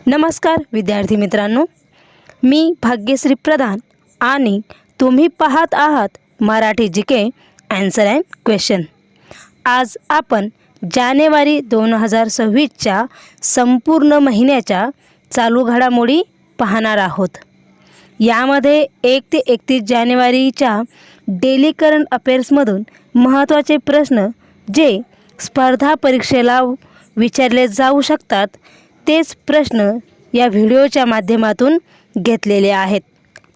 नमस्कार विद्यार्थी मित्रांनो, मी भाग्यश्री प्रधान आणि तुम्ही पाहत आहात Marathi GK answer and question. आज आपण जानेवारी 2026च्या संपूर्ण महिन्याच्या चालू घडामोडी पाहणार आहोत। यामध्ये 1 ते 31 जानेवारीच्या डेली करंट अफेअर्समधून महत्त्वाचे प्रश्न जे स्पर्धा परीक्षेला विचारले जाऊ शकतात तेच प्रश्न या व्हिडिओच्या माध्यमातून घेतलेले आहेत।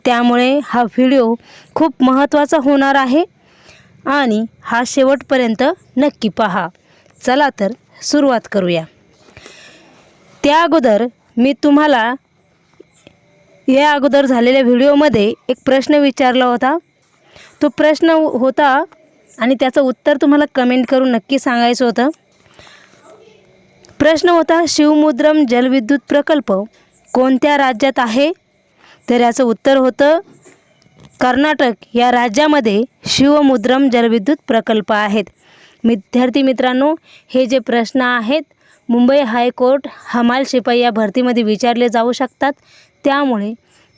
त्यामुळे हा व्हिडिओ खूप महत्त्वाचा होणार आहे आणि हा शेवटपर्यंत नक्की पहा। चला तर सुरुवात करूया। त्या अगोदर मी तुम्हाला या अगोदर झालेल्या व्हिडिओमध्ये एक प्रश्न विचारला होता। तो प्रश्न होता आणि त्याचं उत्तर तुम्हाला कमेंट करून नक्की सांगायचं होतं। प्रश्न होता, शिवमुद्रम जलविद्युत प्रकल्प कोणत्या राज्यात आहे? तर याचं उत्तर होतं कर्नाटक या राज्यामध्ये शिवमुद्रम जलविद्युत प्रकल्प आहेत। विद्यार्थी मित्रांनो, हे जे प्रश्न आहेत मुंबई हायकोर्ट हमाल शिपाई या भरतीमध्ये विचारले जाऊ शकतात, त्यामुळे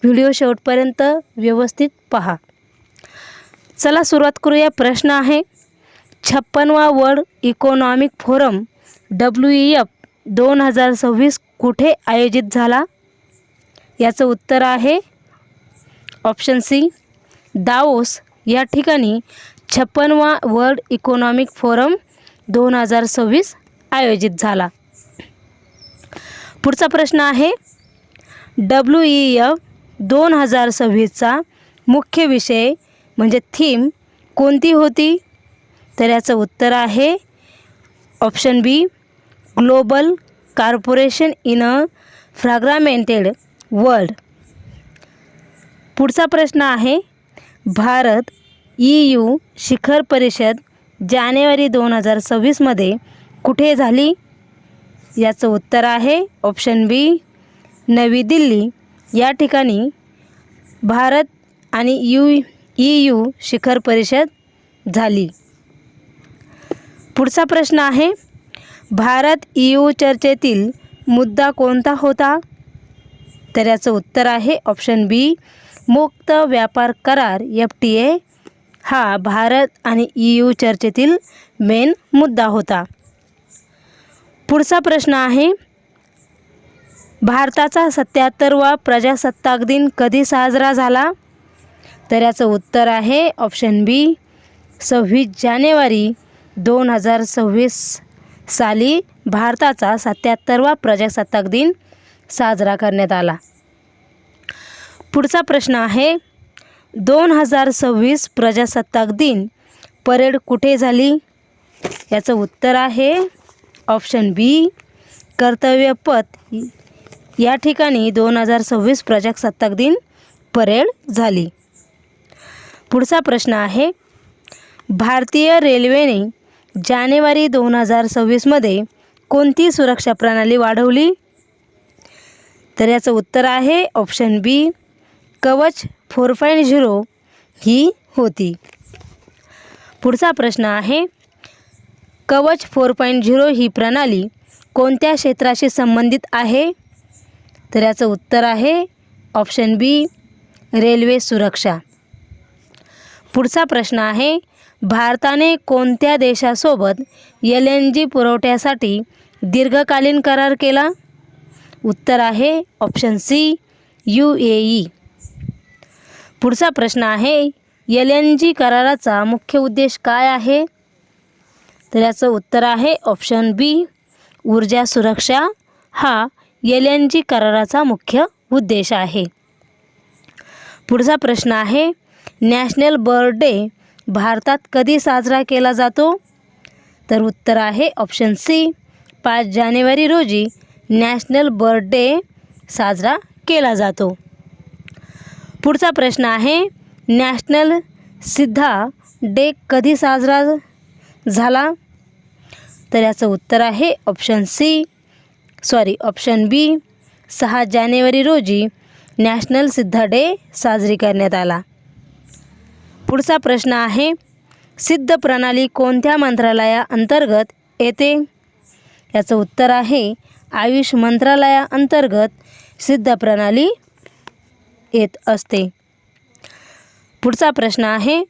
व्हिडिओ शेवटपर्यंत व्यवस्थित पहा। चला सुरुवात करूया। प्रश्न आहे, 56वा वर्ल्ड इकॉनॉमिक फोरम WEF 2026 कुठे आयोजित झाला? याचं उत्तर आहे ऑप्शन सी, दावोस या ठिकाणी 56वा वर्ल्ड इकॉनॉमिक फोरम 2026 आयोजित झाला। पुढचा प्रश्न आहे, WEF 2026चा मुख्य विषय म्हणजे थीम कोणती होती? तर याचं उत्तर आहे option B, global corporation in a fragmented world. पुढचा प्रश्न आहे, भारत EU शिखर परिषद जानेवारी 2026 मध्ये कुठे झाली? याचं उत्तर आहे ऑप्शन बी, नवी दिल्ली या ठिकाणी भारत आणि EU शिखर परिषद झाली। पुढचा प्रश्न आहे, भारत EU चर्चेतील मुद्दा कोणता होता? तर याचं उत्तर आहे ऑप्शन बी, मुक्त व्यापार करार FTA हा भारत आणि EU चर्चेतील मेन मुद्दा होता। पुढचा प्रश्न आहे, भारताचा 77वा प्रजासत्ताक दिन कधी साजरा झाला? तर याचं उत्तर आहे ऑप्शन बी, 26 जानेवारी 2026 साली भारताचा 77वा प्रजासत्ताक दिन साजरा करण्यात आला। पुढचा प्रश्न आहे, 2026 प्रजासत्ताक दिन परेड कुठे झाली? याचं उत्तर आहे ऑप्शन बी, कर्तव्य पथ या ठिकाणी 2026 प्रजासत्ताक दिन परेड झाली। पुढचा प्रश्न आहे, भारतीय रेल्वेने जानेवारी 2026 मध्ये कोणती सुरक्षा प्रणाली वाढवली? तर याचं उत्तर आहे ऑप्शन बी, कवच 4.0 ही होती। पुढचा प्रश्न आहे, कवच 4.0 ही प्रणाली कोणत्या क्षेत्राशी संबंधित आहे? तर याचं उत्तर आहे ऑप्शन बी, रेल्वे सुरक्षा। पुढचा प्रश्न आहे, भारताने कोणत्या देशासोबत LNG पुरवठ्यासाठी दीर्घकालीन करार केला? उत्तर आहे ऑप्शन सी, UAE। पुढचा प्रश्न आहे, LNG कराराचा मुख्य उद्देश काय आहे? तर याचं उत्तर आहे ऑप्शन बी, ऊर्जा सुरक्षा हा LNG कराराचा मुख्य उद्देश आहे। पुढचा प्रश्न आहे, नॅशनल बर्ड डे भारतात कधी साजरा केला जातो? तर उत्तर आहे ऑप्शन सी, 5 जानेवारी रोजी नॅशनल बर्ड डे साजरा केला जातो। पुढचा प्रश्न आहे, नॅशनल सिद्धा डे कधी साजरा झाला? तर याचं उत्तर आहे ऑप्शन बी, 6 जानेवारी रोजी नॅशनल सिद्धा डे साजरी करण्यात आला। पुढचा प्रश्न आहे, सिद्ध प्रणाली कोणत्या मंत्रालयाअंतर्गत येते? याचं उत्तर आहे आयुष मंत्रालयाअंतर्गत सिद्ध प्रणाली येत असते? पुढचा प्रश्न आहे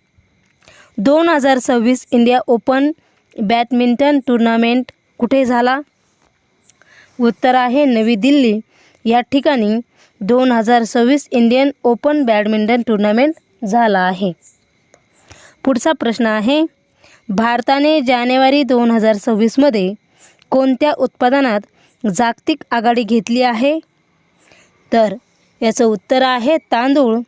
2026 इंडिया ओपन बॅडमिंटन टूर्नामेंट कुठे झाला? उत्तर आहे नवी दिल्ली या ठिकाणी 2026 इंडियन ओपन बॅडमिंटन टूर्नामेंट झाला आहे. पुढचा प्रश्न आहे भारताने जानेवारी 2026मध्ये कोणत्या उत्पादनात जागतिक आघाडी घेतली आहे? तर याचं उत्तर आहे तांदूळ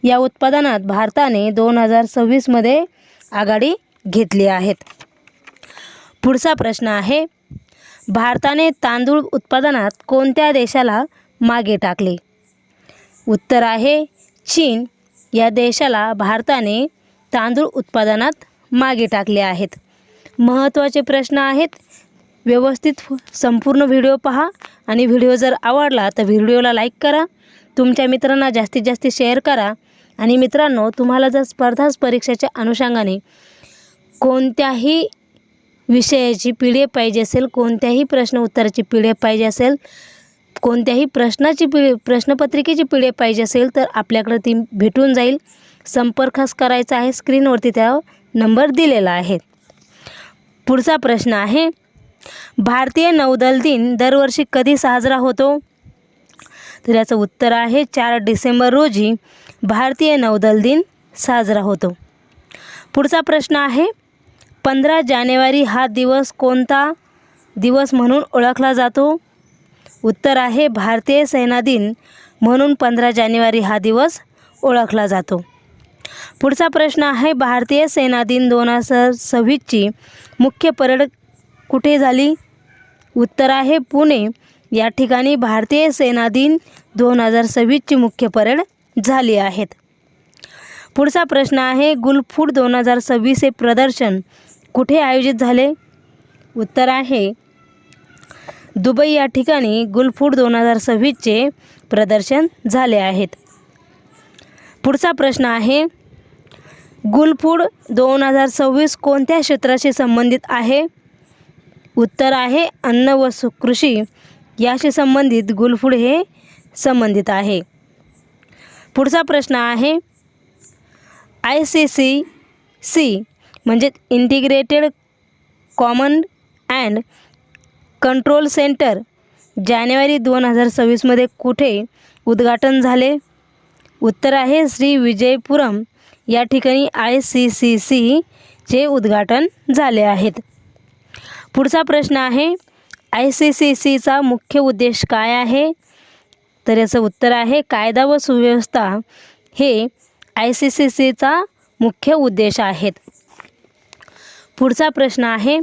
या उत्पादनात भारताने 2026मध्ये आघाडी घेतली आहेत. पुढचा प्रश्न आहे भारताने तांदूळ उत्पादनात कोणत्या देशाला मागे टाकले? उत्तर आहे चीन या देशाला भारताने तांदूळ उत्पादनात मागे टाकले आहेत. महत्त्वाचे प्रश्न आहेत. व्यवस्थित संपूर्ण व्हिडिओ पहा आणि व्हिडिओ जर आवडला तर व्हिडिओला लाईक करा, तुमच्या मित्रांना जास्तीत जास्त शेअर करा. आणि मित्रांनो, तुम्हाला जर स्पर्धा परीक्षेच्या अनुषंगाने कोणत्याही विषयाची PDF पाहिजे असेल, कोणत्याही प्रश्न उत्तराची PDF पाहिजे असेल, कोणत्याही प्रश्नाची प्रश्नपत्रिकेची PDF पाहिजे असेल तर आपल्याकडे ती भेटून जाईल. संपर्कच करायचा आहे. स्क्रीनवरती त्या नंबर दिलेला आहे. पुढचा प्रश्न आहे भारतीय नौदल दिन दरवर्षी कधी साजरा होतो? तर याचं उत्तर आहे 4 डिसेंबर रोजी भारतीय नौदल दिन साजरा होतो. पुढचा प्रश्न आहे 15 जानेवारी हा दिवस कोणता दिवस म्हणून ओळखला जातो? उत्तर आहे भारतीय सेना दिन म्हणून 15 जानेवारी हा दिवस ओळखला जातो. पुढचा प्रश्न आहे भारतीय सेना दिन 2026ची मुख्य परेड कुठे झाली? उत्तर आहे पुणे या ठिकाणी भारतीय सेना दिन 2026ची मुख्य परेड झाली आहेत. पुढचा प्रश्न आहे गुलफूड 2026 हे प्रदर्शन कुठे आयोजित झाले? उत्तर आहे दुबई या ठिकाणी गुलफूड 2026चे प्रदर्शन झाले आहेत. पुढचा प्रश्न आहे गुलफूड 2026 कोणत्या क्षेत्राशी संबंधित आहे? उत्तर आहे अन्न व कृषी याशी संबंधित गुलफूड हे संबंधित आहे. पुढचा प्रश्न आहे ICCC म्हणजे इंटिग्रेटेड कॉमंड अँड कंट्रोल सेंटर जानेवारी 2026मध्ये कुठे उद्घाटन झाले? उत्तर आहे श्री विजयपुरम या ठिकाणी ICCCचे उद्घाटन झाले आहेत. पुढचा प्रश्न आहे ICCCचा मुख्य उद्देश काय आहे? तर याचं उत्तर आहे कायदा व सुव्यवस्था हे ICCCचा मुख्य उद्देश आहेत. पुढचा प्रश्न आहे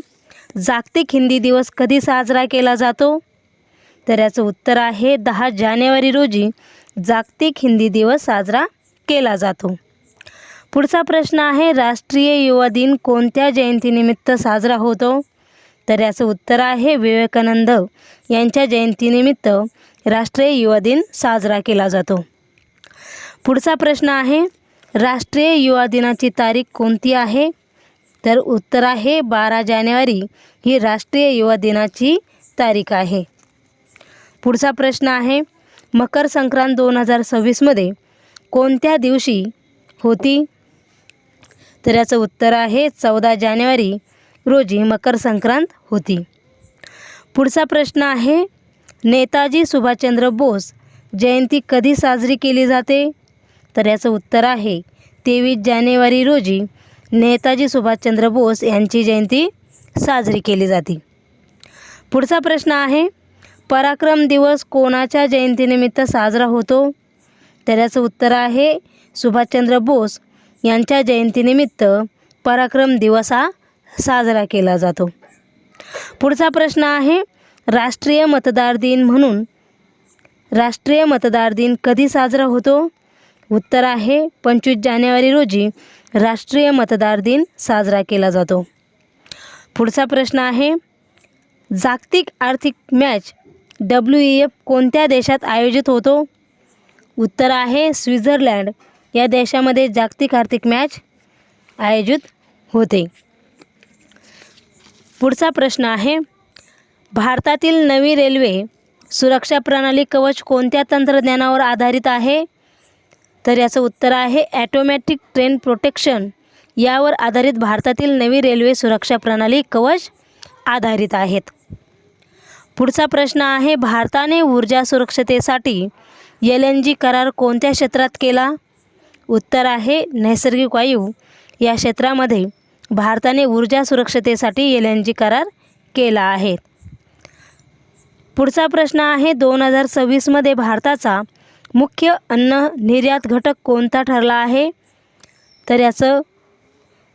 जागतिक हिंदी दिवस कधी साजरा केला जातो? तर याचं उत्तर आहे 10 जानेवारी रोजी जागतिक हिंदी दिवस साजरा केला जातो. पुढचा प्रश्न आहे राष्ट्रीय युवा दिन कोणत्या जयंतीनिमित्त साजरा होतो? तर याचं उत्तर आहे विवेकानंद यांच्या जयंतीनिमित्त राष्ट्रीय युवा दिन साजरा केला जातो. पुढचा प्रश्न आहे राष्ट्रीय युवा दिनाची तारीख कोणती आहे? तर उत्तर आहे 12 जानेवारी ही राष्ट्रीय युवा दिनाची तारीख आहे. पुढचा प्रश्न आहे मकर संक्रांत 2026मध्ये कोणत्या दिवशी होती? तर याचं उत्तर आहे 14 जानेवारी रोजी मकर संक्रांत होती. पुढचा प्रश्न आहे नेताजी सुभाषचंद्र बोस जयंती कधी साजरी केली जाते? तर याचं उत्तर आहे 23 जानेवारी रोजी नेताजी सुभाषचंद्र बोस यांची जयंती साजरी केली जाते. पुढचा प्रश्न आहे पराक्रम दिवस कोणाच्या जयंतीनिमित्त साजरा होतो? तर याचं उत्तर आहे सुभाषचंद्र बोस यांच्या जयंतीनिमित्त पराक्रम दिवस हा साजरा केला जातो. पुढचा प्रश्न आहे राष्ट्रीय मतदार दिन म्हणून राष्ट्रीय मतदार दिन कधी साजरा होतो? उत्तर आहे 25 जानेवारी रोजी राष्ट्रीय मतदार दिन साजरा केला जातो. पुढचा प्रश्न आहे जागतिक आर्थिक मॅच WEF कोणत्या देशात आयोजित होतो? उत्तर आहे स्वित्झर्लंड या देशामध्ये जागतिक आर्थिक मॅच आयोजित होते. पुढचा प्रश्न आहे भारतातील नवी रेल्वे सुरक्षा प्रणाली कवच कोणत्या तंत्रज्ञानावर आधारित आहे? तर याचं उत्तर आहे ॲटोमॅटिक ट्रेन प्रोटेक्शन. यावर आधारित भारतातील नवी रेल्वे सुरक्षा प्रणाली कवच आधारित आहेत. पुढचा प्रश्न आहे, भारताने ऊर्जा सुरक्षतेसाठी LNG करार कोणत्या क्षेत्रात केला? उत्तर आहे नैसर्गिक वायू या क्षेत्रामध्ये भारताने ऊर्जा सुरक्षतेसाठी LNG करार केला आहे. पुढचा प्रश्न आहे, 2026 भारताचा मुख्य अन्न निर्यात घटक कोणता ठरला आहे? तर याचं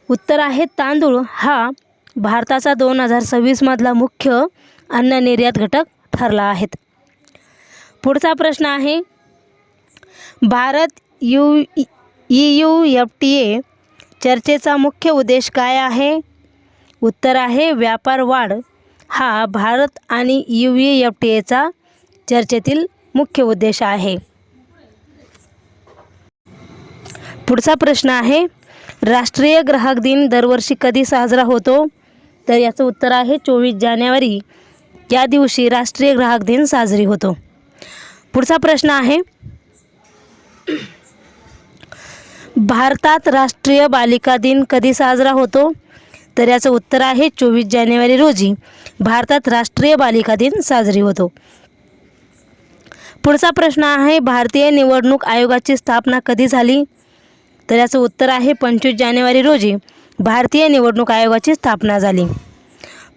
उत्तर आहे तांदूळ हा भारताचा 2026 मुख्य अन्न निर्यात घटक ठरला आहे. पुढचा प्रश्न आहे, भारत EU FTA चर्चेचा मुख्य उद्देश काय आहे? उत्तर आहे व्यापार वाढ हा भारत आणि EU FTAचा चर्चेतील मुख्य उद्देश आहे. पुढचा प्रश्न आहे, राष्ट्रीय ग्राहक दिन दरवर्षी कधी साजरा होतो? तर याचं उत्तर आहे 24 जानेवारी या दिवशी राष्ट्रीय ग्राहक दिन साजरी होतो. पुढचा प्रश्न आहे, भारतात राष्ट्रीय बालिका दिन कधी साजरा होतो? तर याचं उत्तर आहे 24 जानेवारी रोजी भारतात राष्ट्रीय बालिका दिन साजरी होतो. पुढचा प्रश्न आहे, भारतीय निवडणूक आयोगाची स्थापना कधी झाली? तर याचं उत्तर आहे 25 जानेवारी रोजी भारतीय निवडणूक आयोगाची स्थापना झाली.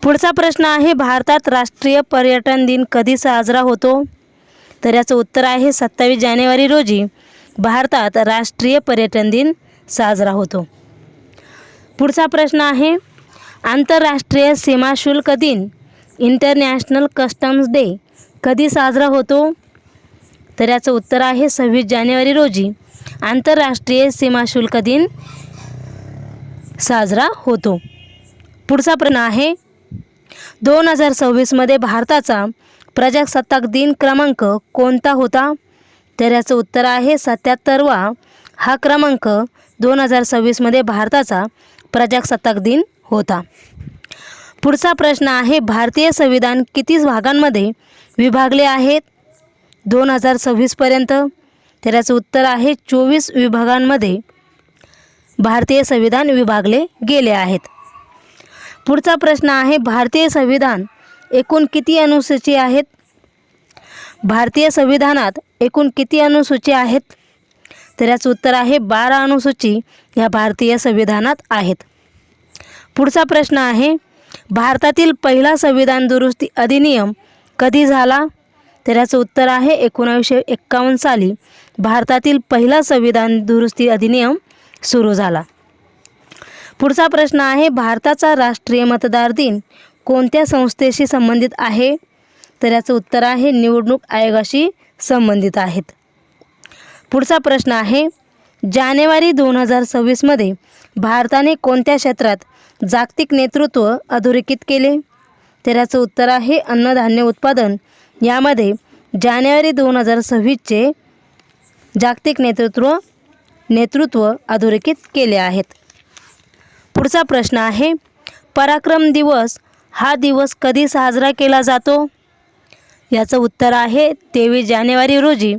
पुढचा प्रश्न आहे, भारतात राष्ट्रीय पर्यटन दिन कधी साजरा होतो? तर याचं उत्तर आहे 27 जानेवारी रोजी भारतात राष्ट्रीय पर्यटन दिन साजरा होतो. पुढचा प्रश्न आहे, आंतरराष्ट्रीय सीमाशुल्क दिन इंटरनॅशनल कस्टम्स डे कधी साजरा होतो? तर याचं उत्तर आहे 26 जानेवारी रोजी आंतरराष्ट्रीय सीमाशुल्क दिन साजरा होतो. पुढचा प्रश्न आहे, 2026 भारताचा प्रजासत्ताक दिन क्रमांक कोणता होता? तर याचं उत्तर आहे 77वा हा क्रमांक 2026 भारताचा प्रजासत्ताक दिन होता. पुढचा प्रश्न आहे, भारतीय संविधान किती भागांमध्ये विभागले आहेत 2026 पर्यंत? तर याचं उत्तर आहे 24 विभागांमध्ये भारतीय संविधान विभागले गेले आहेत. पुढचा प्रश्न आहे, भारतीय संविधान एकूण किती अनुसूची आहेत? भारतीय संविधानात एकूण किती अनुसूची आहेत? तर याचं उत्तर आहे 12 अनुसूची या भारतीय संविधानात आहेत. पुढचा प्रश्न आहे, भारतातील पहिला संविधान दुरुस्ती अधिनियम कधी झाला? तर याचं उत्तर आहे 1951 साली भारतातील पहिला संविधान दुरुस्ती अधिनियम सुरू झाला. पुढचा प्रश्न आहे, भारताचा राष्ट्रीय मतदार दिन कोणत्या संस्थेशी संबंधित आहे? तर याचं उत्तर आहे निवडणूक आयोगाशी संबंधित आहेत. पुढचा प्रश्न आहे, जानेवारी 2026 भारताने कोणत्या क्षेत्रात जागतिक नेतृत्व अधोरेखित केले? तर याचं उत्तर आहे अन्नधान्य उत्पादन. यामध्ये जानेवारी 2026 जागतिक नेतृत्व अधोरेखित केले आहेत. पुढचा प्रश्न आहे, पराक्रम दिवस हा दिवस कधी साजरा केला जातो? याचं उत्तर आहे 23 जानेवारी रोजी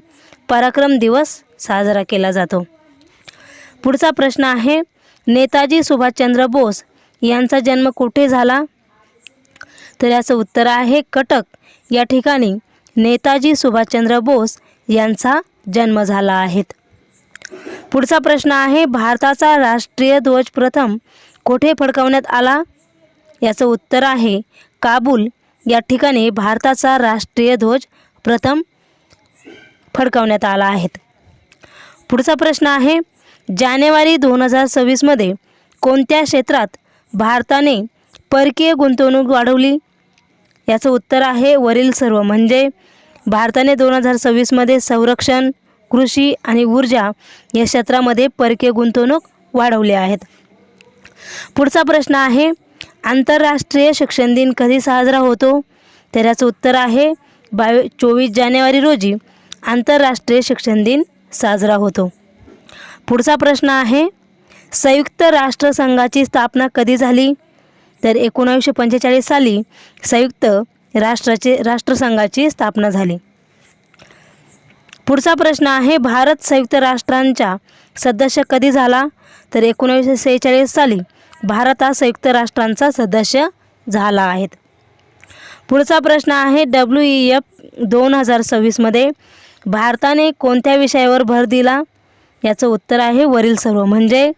पराक्रम दिवस साजरा केला जातो. पुढचा प्रश्न आहे, नेताजी सुभाषचंद्र बोस यांचा जन्म कुठे झाला? तर याचं उत्तर आहे कटक या ठिकाणी नेताजी सुभाषचंद्र बोस यांचा जन्म झाला आहे. पुढचा प्रश्न आहे, भारताचा राष्ट्रीय ध्वज प्रथम कोठे फडकवण्यात आला? याचं उत्तर आहे काबूल या ठिकाणी भारताचा राष्ट्रीय ध्वज प्रथम फडकवण्यात आला आहे. पुढचा प्रश्न आहे, जानेवारी 2026 कोणत्या क्षेत्रात भारताने परकीय गुंतवणूक वाढवली? याचं उत्तर आहे वरील सर्व. म्हणजे भारताने 2026 संरक्षण, कृषी आणि ऊर्जा या क्षेत्रामध्ये परकीय गुंतवणूक वाढवली आहेत. पुढचा प्रश्न आहे, आंतरराष्ट्रीय शिक्षण दिन कधी साजरा होतो? तर याचं उत्तर आहे 24 जानेवारी रोजी आंतरराष्ट्रीय शिक्षण दिन साजरा होतो. पुढचा प्रश्न आहे, संयुक्त राष्ट्रसंघाची स्थापना कधी झाली? तर 1945 साली संयुक्त राष्ट्रसंघाची स्थापना झाली. पुढचा प्रश्न आहे, भारत संयुक्त राष्ट्रांचा सदस्य कधी झाला? तर 1946 साली भारत हा संयुक्त राष्ट्रांचा सदस्य झाला आहे. पुढचा प्रश्न आहे, WEF 2026 मध्ये भारताने कोणत्या विषयावर भर दिला? याचं उत्तर आहे वरील सर्व, म्हणजे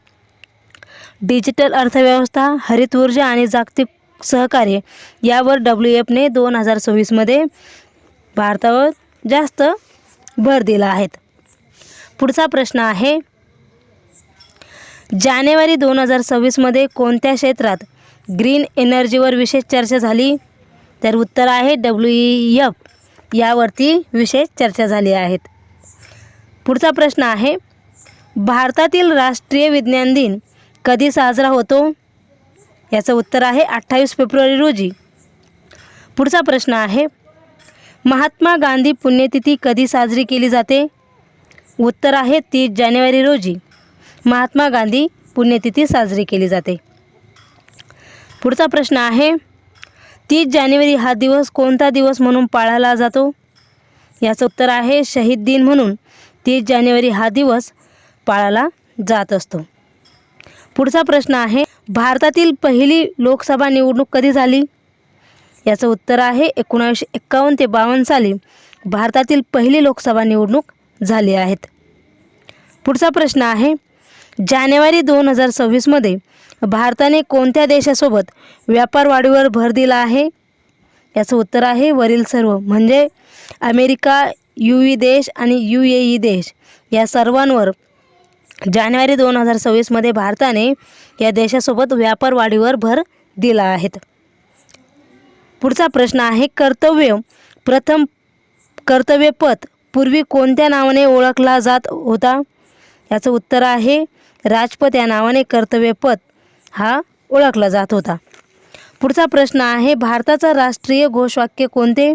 डिजिटल अर्थव्यवस्था, हरित ऊर्जा आणि जागतिक सहकार्य यावर WEFने 2026 मध्ये भारतावर जास्त भर दिला आहे. पुढचा प्रश्न आहे, जानेवारी 2026 मध्ये कोणत्या क्षेत्रात ग्रीन एनर्जीवर विशेष चर्चा झाली? तर उत्तर आहे WEF यावरती विशेष चर्चा झाली आहे. पुढचा प्रश्न आहे, भारतातील राष्ट्रीय विज्ञान दिन कधी साजरा होतो? याचं उत्तर आहे 28 फेब्रुवारी रोजी. पुढचा प्रश्न आहे, महात्मा गांधी पुण्यतिथी कधी साजरी केली जाते? उत्तर आहे 30 जानेवारी रोजी महात्मा गांधी पुण्यतिथी साजरी केली जाते. पुढचा प्रश्न आहे, 30 जानेवारी हा दिवस कोणता दिवस म्हणून पाळला जातो? याचं उत्तर आहे शहीद दिन म्हणून 30 जानेवारी हा दिवस पाळला जात असतो. पुढचा प्रश्न आहे, भारतातील पहिली लोकसभा निवडणूक कधी झाली? याचं उत्तर आहे 1951 ते 52 साली भारतातील पहिली लोकसभा निवडणूक झाली आहेत. पुढचा प्रश्न आहे, जानेवारी 2026 मध्ये भारताने कोणत्या देशासोबत व्यापार वाढीवर भर दिला आहे? याचं उत्तर आहे वरील सर्व, म्हणजे अमेरिका, UAE देश आणि UAE देश या सर्वांवर जानेवारी 2026 मध्ये भारताने या देशासोबत व्यापार वाढीवर भर दिला आहे. पुढचा प्रश्न आहे, कर्तव्यपथ पूर्वी कोणत्या नावाने ओळखला जात होता? याचं उत्तर आहे राजपथ या नावाने कर्तव्यपथ हा ओळखला जात होता. पुढचा प्रश्न आहे, भारताचा राष्ट्रीय घोषवाक्य कोणते?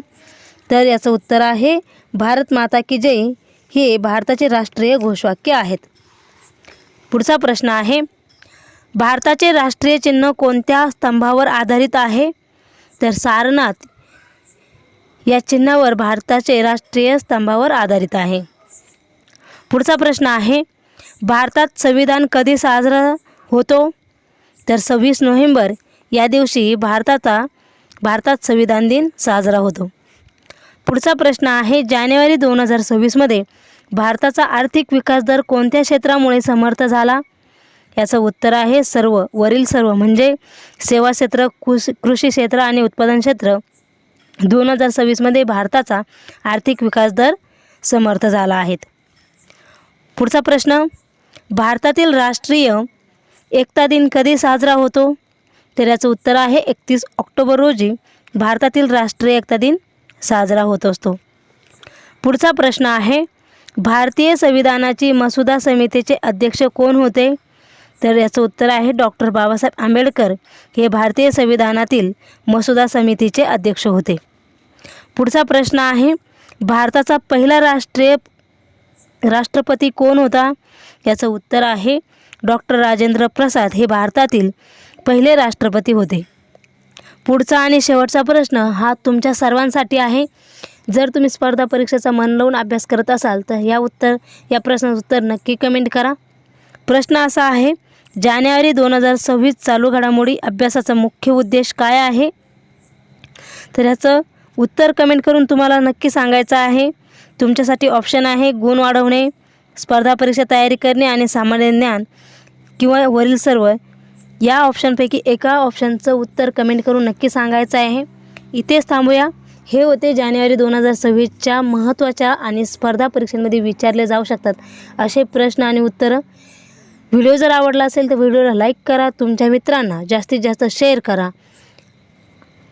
तर याचं उत्तर आहे भारत माता की जय हे भारताचे राष्ट्रीय घोषवाक्य आहेत. पुढचा प्रश्न आहे, भारताचे राष्ट्रीय चिन्ह कोणत्या स्तंभावर आधारित आहे? तर सारनाथ या चिन्हावर भारताचे राष्ट्रीय स्तंभावर आधारित आहे. पुढचा प्रश्न आहे, भारतात संविधान कधी साजरा होतो? तर 26 नोव्हेंबर या दिवशी भारतात संविधान दिन साजरा होतो. पुढचा प्रश्न आहे, जानेवारी 2026 मध्ये भारताचा आर्थिक विकास दर कोणत्या क्षेत्रामुळे समर्थ झाला? याचं उत्तर आहे सर्व, वरील सर्व, म्हणजे सेवा क्षेत्र, कृषी क्षेत्र आणि उत्पादन क्षेत्र 2026 मध्ये भारताचा आर्थिक विकास दर समर्थ झाला आहे. पुढचा प्रश्न, भारतातील राष्ट्रीय एकता दिन कधी साजरा होतो? तर याचं उत्तर आहे 31 ऑक्टोबर रोजी भारतातील राष्ट्रीय एकता दिन साजरा होत असतो. पुढचा प्रश्न आहे, भारतीय संविधानाची मसुदा समितीचे अध्यक्ष कोण होते? तर याचं उत्तर आहे डॉक्टर बाबासाहेब आंबेडकर हे भारतीय संविधानातील मसुदा समितीचे अध्यक्ष होते. पुढचा प्रश्न आहे, भारताचा पहिला राष्ट्रपती कोण होता? याचं उत्तर आहे डॉक्टर राजेंद्र प्रसाद हे भारतातील पहिले राष्ट्रपती होते. पुढचा आणि शेवटचा प्रश्न हा तुमच्या सर्वांसाठी आहे. जर तुम्ही स्पर्धा परीक्षेचा मन लावून अभ्यास करत असाल तर या प्रश्नाचं उत्तर नक्की कमेंट करा. प्रश्न असा आहे, जानेवारी 2026 चालू घडामोडी अभ्यासाचा मुख्य उद्देश काय आहे? तर याचं उत्तर कमेंट करून तुम्हाला नक्की सांगायचं आहे. तुमच्यासाठी ऑप्शन आहे गुण वाढवणे, स्पर्धा परीक्षा तयारी करणे आणि सामान्य ज्ञान किंवा वरील सर्व. या ऑप्शनपैकी एका ऑप्शनचं उत्तर कमेंट करून नक्की सांगायचं आहे. इथेच थांबूया. हे होते जानेवारी 2026च्या महत्त्वाच्या आणि स्पर्धा परीक्षांमध्ये विचारले जाऊ शकतात असे प्रश्न आणि उत्तरं. व्हिडिओ जर आवडला असेल तर व्हिडिओला लाईक करा, तुमच्या मित्रांना जास्तीत जास्त शेअर करा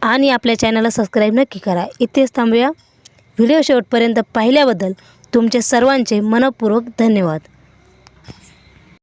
आणि आपल्या चॅनलला सबस्क्राईब नक्की करा. इथेच थांबूया. व्हिडिओ शेवटपर्यंत पाहिल्याबद्दल तुमचे सर्वांचे मनःपूर्वक धन्यवाद.